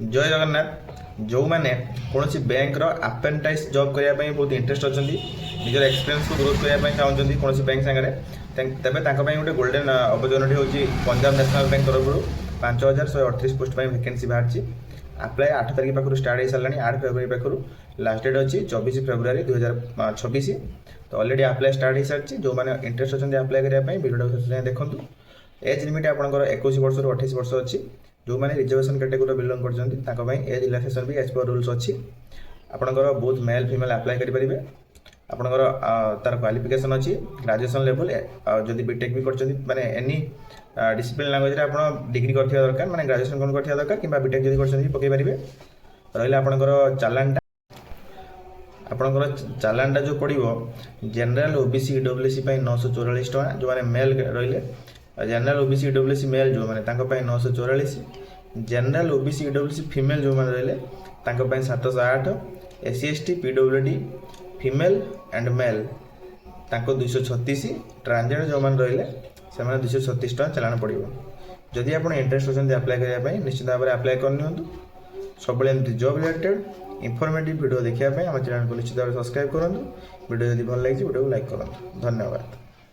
जय जगन्नाथ। जो मैंने कौन बैंकर आपेंटाइज जॉब करने बहुत इंटरेस्ट अच्छा निजर एक्सपीरियंस को ग्रोथ करने चाहते कौन बैंक सागर तेज गोटे गोल्डेन अपरचुनिटी हूँ पंजाब नेशनल बैंक तरफ 5138 पोस्ट वैकेंसी बाहर आप्लाय 8 तारीख पाखु स्टार्ट हो सारा 8 फेब्रुआरी पाखु लास्ट डेट अच्छी 24 फेब्रुआरी 2026। तो ऑलरेडी आप्लाय स्टार्ट हो सारी जो मैंने इंटरेस्ट अच्छा आप्लाय करने वीडियो देखूँ। एज लिमिट आपंकर 21 वर्ष 28 वर्ष अच्छी जो मैंने रिजर्वेशन कैटेगोरी बिलंग करते एज रिलैक्सेशन भी एज पर रूल्स अच्छी आपंकर बहुत मेल फीमेल आप्लाय करेंगे। आपंकर तार क्वालिफिकेशन अच्छी ग्रेजुएशन लेवल जदि बीटेक भी कर एनी डिसिप्लिन लैंग्वेज आप डिग्री कर दरकार मैंने ग्रेजुएशन कौन कर दरकार कि बीटेक जब कर पकई पारे। रहा आपंकर चालानटा आपंकर चालानटा जो पड़ो जनरल ओबीसी ईडब्ल्यूएससी 944 टका जो मैंने मेल रही जनरल ओबीसी ईडब्ल्यूएससी मेल जो मैंने 944 जनरल ओबीसी ईडब्ल्यूएससी फीमेल जो मैंने रही 708 SC ST PWD female and male 236 transgender जो मैंने रही से 236 टका चालान पड़ो। जदि आप इंटरेस्ट अच्छे आप्लाय करने निश्चित भाव में आप्लाय कर सब जॉब रिलेटेड इनफॉर्मेटिव वीडियो देखा आम चैनल को निश्चित भाव सब्सक्राइब करूँ। वीडियो जब भल लगी वीडियो को लाइक करूँ। धन्यवाद।